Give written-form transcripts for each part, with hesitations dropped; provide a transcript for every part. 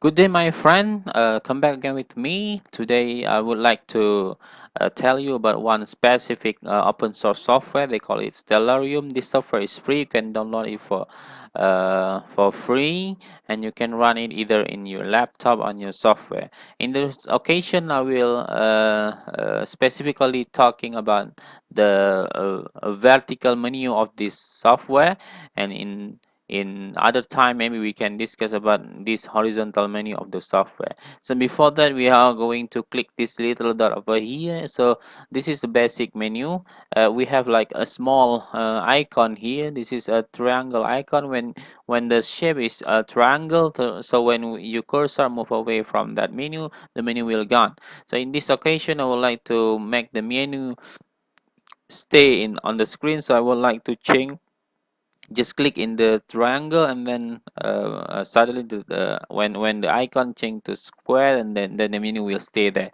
Good day, my friend. Come back again with me. Today, I would like to tell you about one specific open source software. They call it Stellarium. This software is free. You can download it for free, and you can run it either in your laptop or on your software. In this occasion, I will specifically talking about the vertical menu of this software, and in other time maybe we can discuss about this horizontal menu of the software. So before that, we are going to click this little dot over here. So this is the basic menu. We have like a small icon here. This is a triangle icon. When the shape is a triangle, so when your cursor move away from that menu, the menu will gone. So in this occasion, I would like to make the menu stay in on the screen. So I would like to change, just click in the triangle, and then suddenly when the icon change to square, and then the menu will stay there.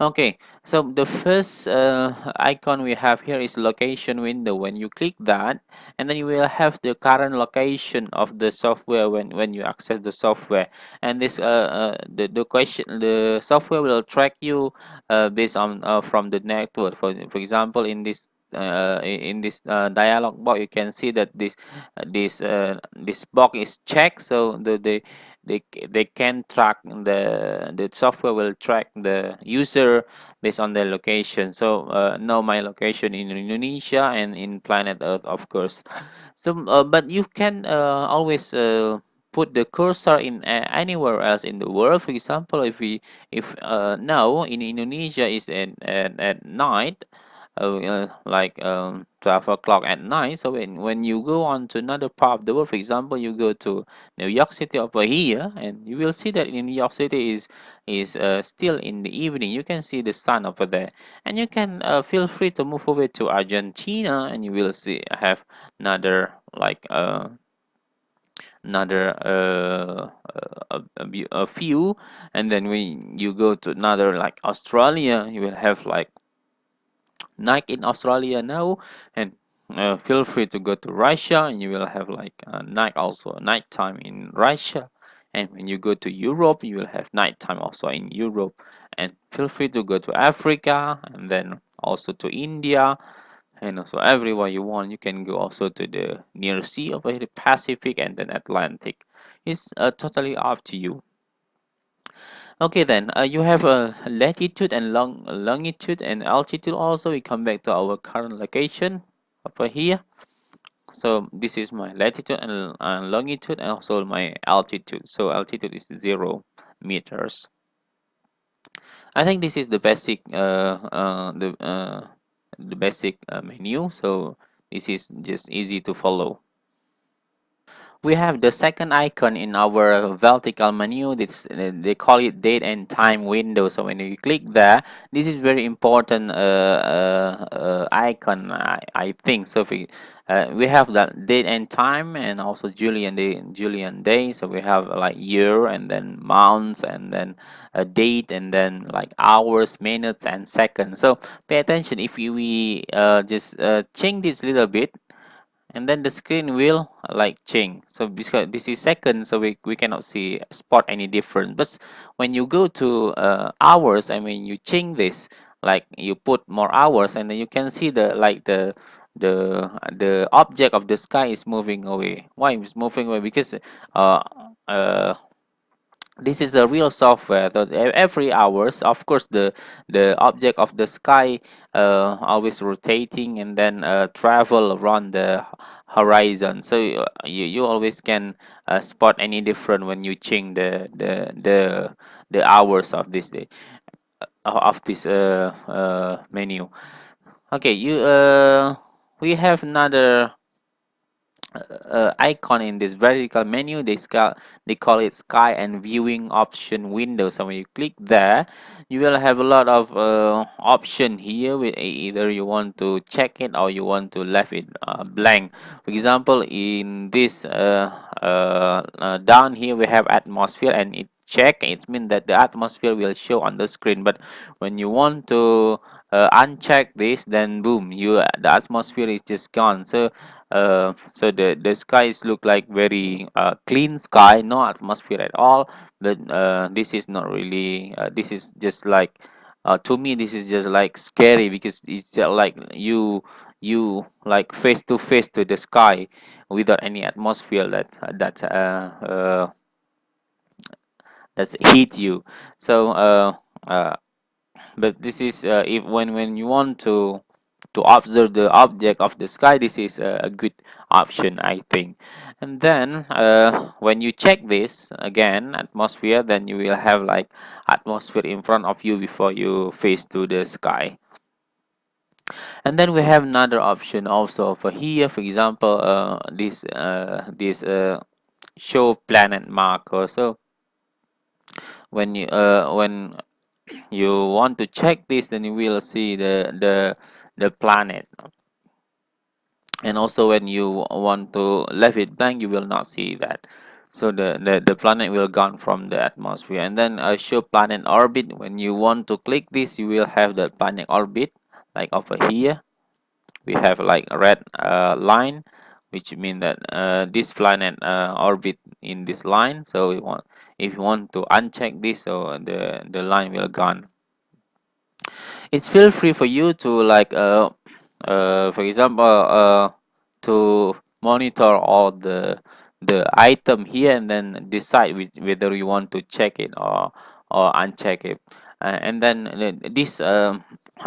Okay, so the first icon we have here is location window. When you click that, and then you will have the current location of the software when you access the software. And this the software will track you based on from the network. For example, in this dialog box, you can see that this box is checked, so they can track, the software will track the user based on their location. So know my location in Indonesia and in planet Earth, of course. So but you can always put the cursor in anywhere else in the world. For example, if now in Indonesia is at night, like 12 o'clock at night. So when you go on to another part of the world, for example, you go to New York City over here, and you will see that in New York City is still in the evening. You can see the sun over there, and you can feel free to move over to Argentina, and you will see have another like another a few. And then when you go to another like Australia, you will have like night in Australia now. And feel free to go to Russia, and you will have like night, also nighttime in Russia. And when you go to Europe, you will have nighttime also in Europe. And feel free to go to Africa, and then also to India, and also everywhere you want. You can go also to the near sea over the Pacific and then Atlantic. It's totally up to you. Okay, then you have a latitude and longitude and altitude. Also, we come back to our current location over here. So this is my latitude and longitude, and also my altitude. So altitude is 0 meters. I think this is the basic menu. So this is just easy to follow. We have the second icon in our vertical menu. This they call it date and time window. So when you click there, this is very important icon, I think. So we have that date and time, and also Julian day. So we have like year, and then months, and then a date, and then like hours, minutes, and seconds. So pay attention. If we just change this little bit, and then the screen will like change. So because this is second, so we cannot see spot any difference. But when you go to hours, I mean, you change this, like you put more hours, and then you can see the object of the sky is moving away. Why it's moving away? Because uh, uh, this is a real software that every hours, of course, the object of the sky always rotating, and then travel around the horizon. So you always can spot any different when you change the hours of this day, of this menu. Okay, you we have another icon in this vertical menu. They call it sky and viewing option window. So when you click there, you will have a lot of option here. With either you want to check it, or you want to left it blank. For example, in this down here we have atmosphere, and it check, it means that the atmosphere will show on the screen. But when you want to uncheck this, then boom, the atmosphere is just gone. So so the skies look like very clean sky, no atmosphere at all. but this is not really this is just like to me this is just like scary, because it's like you like face to face to the sky without any atmosphere that's hit you. So uh, but this is if when you want to observe the object of the sky, this is a good option, I think. And then when you check this again atmosphere, then you will have like atmosphere in front of you before you face to the sky. And then we have another option also over here. For example, this show planet marker. So when you want to check this, then you will see the planet. And also when you want to leave it blank, you will not see that. So the planet will gone from the atmosphere. And then show planet orbit. When you want to click this, you will have the planet orbit, like over here we have like a red line, which means that this planet orbit in this line. So we want, if you want to uncheck this, so the line will gone. It's feel free for you to like for example to monitor all the item here, and then decide whether you want to check it or uncheck it. And then this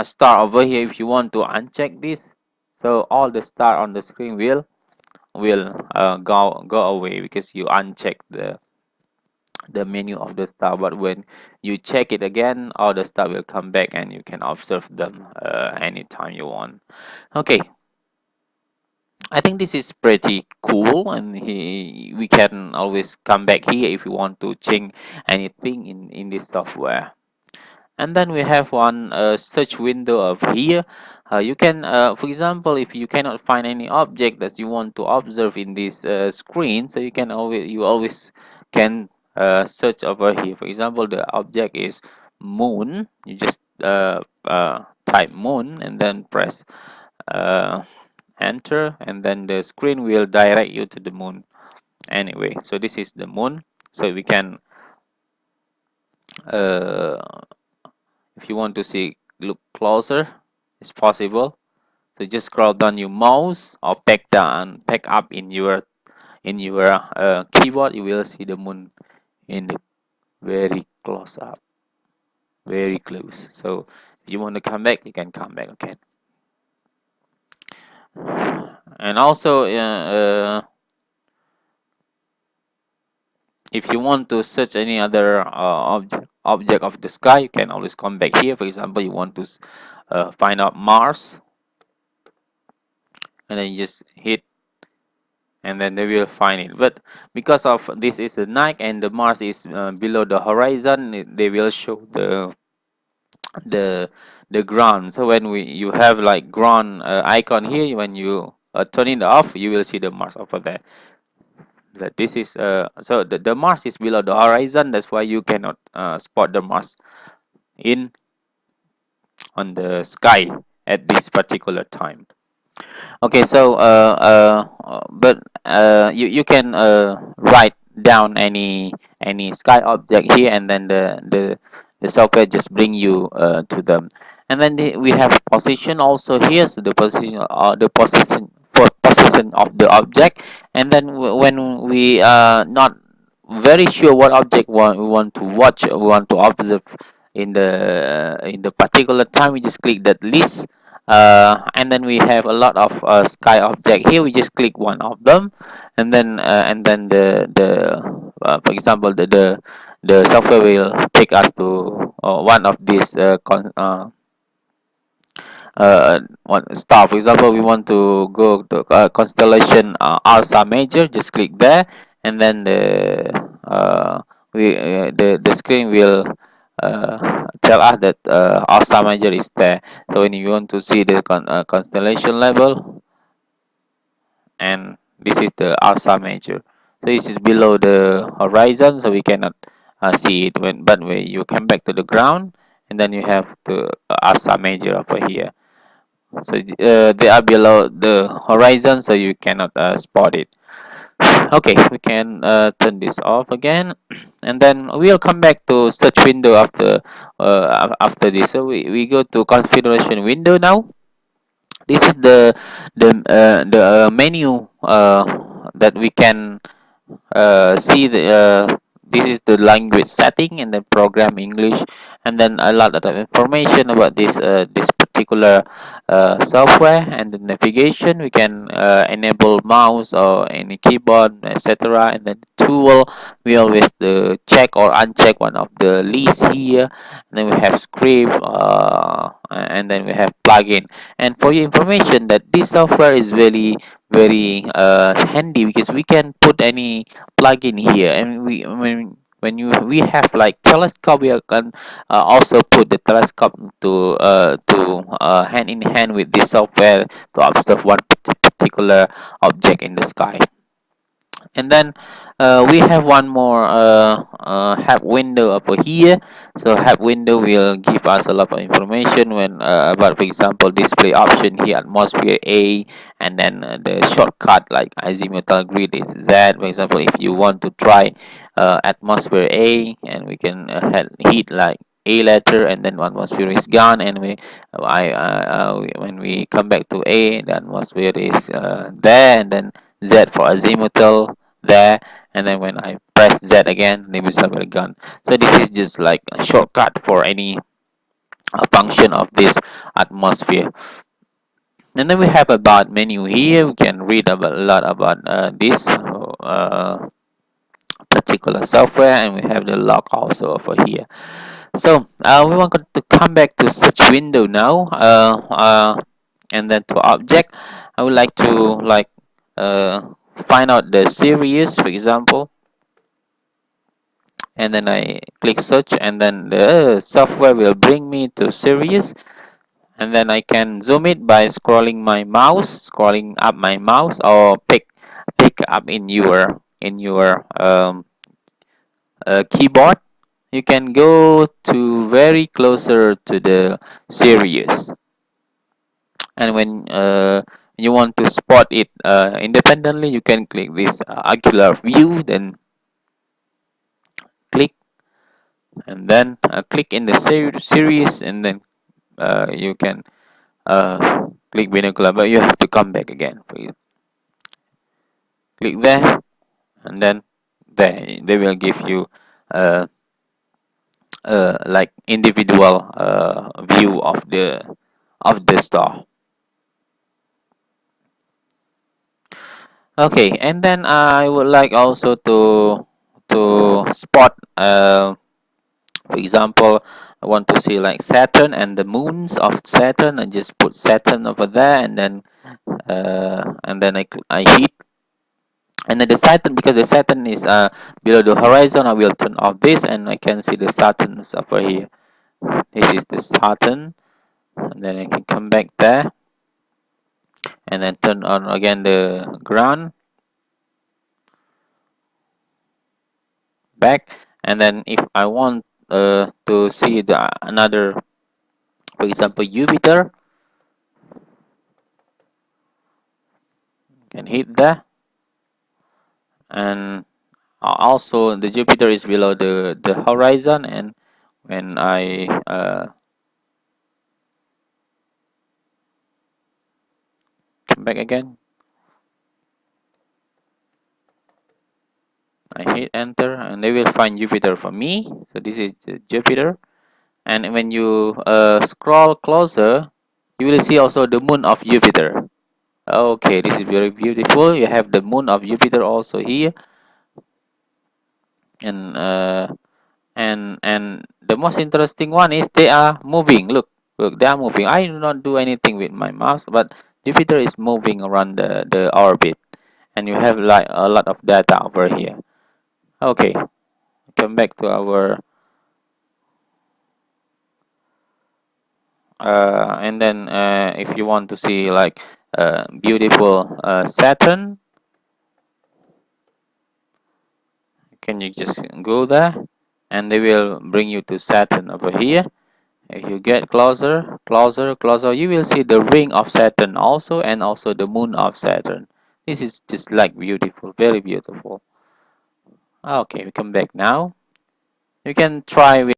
star over here, if you want to uncheck this, so all the star on the screen will go away, because you uncheck the menu of the star. But when you check it again, all the star will come back and you can observe them anytime you want. Okay, I think this is pretty cool, and we can always come back here if you want to change anything in this software. And then we have one search window up here. You can for example, if you cannot find any object that you want to observe in this screen, so you always can search over here. For example, the object is moon. You just type moon and then press uh, enter, and then the screen will direct you to the moon. Anyway, so this is the moon. So we can uh, if you want to see look closer, it's possible. So just scroll down your mouse or pack up in your keyboard. You will see the moon in the very close up, very close. So if you want to come back, you can come back. Okay. And also if you want to search any other object of the sky, you can always come back here. For example, you want to find out Mars, and then you just hit, and then they will find it. But because of this is the night and the Mars is below the horizon, they will show the the ground. So when you have like ground icon here, when you turn it off, you will see the Mars over there. That this is so the Mars is below the horizon. That's why you cannot spot the Mars in on the sky at this particular time. Okay, so but you can write down any sky object here, and then the software just bring you to them. And then we have position also here. So the position of the object. And then when we are not very sure what object we want to watch or we want to observe in the particular time, we just click that list. And then we have a lot of sky object here. We just click one of them, and then for example the software will take us to one of these one star. For example, we want to go to constellation Ursa Major. Just click there, and then the screen will tell us that Ursa Major is there. So when you want to see the constellation level, and this is the Ursa Major. So this is below the horizon, so we cannot see it. But when you come back to the ground, and then you have the Ursa Major over here. So they are below the horizon, so you cannot spot it. Okay, we can turn this off again, and then we'll come back to search window after this. So we go to configuration window now. This is the menu that we can see this is the language setting, and then program English, and then a lot of information about this particular software. And the navigation, we can enable mouse or any keyboard, etc. And then tool, we always check or uncheck one of the list here. And then we have script, and then we have plugin. And for your information, that this software is very handy, because we can put any plugin here. And when we have like telescope, we can also put the telescope to hand in hand with this software to observe one particular object in the sky. And then we have one more help window over here. So help window will give us a lot of information when about, for example, display option here, atmosphere A, and then the shortcut like azimuthal grid is Z. For example, if you want to try atmosphere A, and we can hit like A letter, and then atmosphere is gone, and when we come back to A, the atmosphere is there, and then Z for azimuthal there. And then when I press Z again, the missile will gone. So this is just like a shortcut for any function of this atmosphere. And then we have about menu here. We can read about a lot about this particular software, and we have the log also over here. So we want to come back to search window now, and then to object. I would like to find out the series, for example, and then I click search, and then the software will bring me to series. And then I can zoom it by scrolling up my mouse, or pick up in your keyboard. You can go to very closer to the series. And when you want to spot it independently, you can click this angular view, then click, and then click in the series, and then you can click binocular, but you have to come back again. For you click there, and then there they will give you uh, like individual view of the store. Okay, and then I would like also to spot for example, I want to see like Saturn and the moons of Saturn, and just put Saturn over there, and then I hit. And then the Saturn, because the Saturn is below the horizon, I will turn off this, and I can see the Saturns over here. This is the Saturn, and then I can come back there, and then turn on again the ground back. And then if I want to see the another, for example, Jupiter, can hit there. And also the Jupiter is below the horizon, and when I come back again, I hit enter, and they will find Jupiter for me. So this is the Jupiter. And when you scroll closer, you will see also the moon of Jupiter. Okay, this is very beautiful. You have the moon of Jupiter also here. And the most interesting one is they are moving. Look, they are moving. I do not do anything with my mouse, but Jupiter is moving around the orbit, and you have like a lot of data over here. Okay, come back to our and then if you want to see like beautiful Saturn, can you just go there, and they will bring you to Saturn over here. If you get closer, you will see the ring of Saturn also, and also the moon of Saturn. This is just like beautiful, very beautiful. Okay, we come back now. You can try with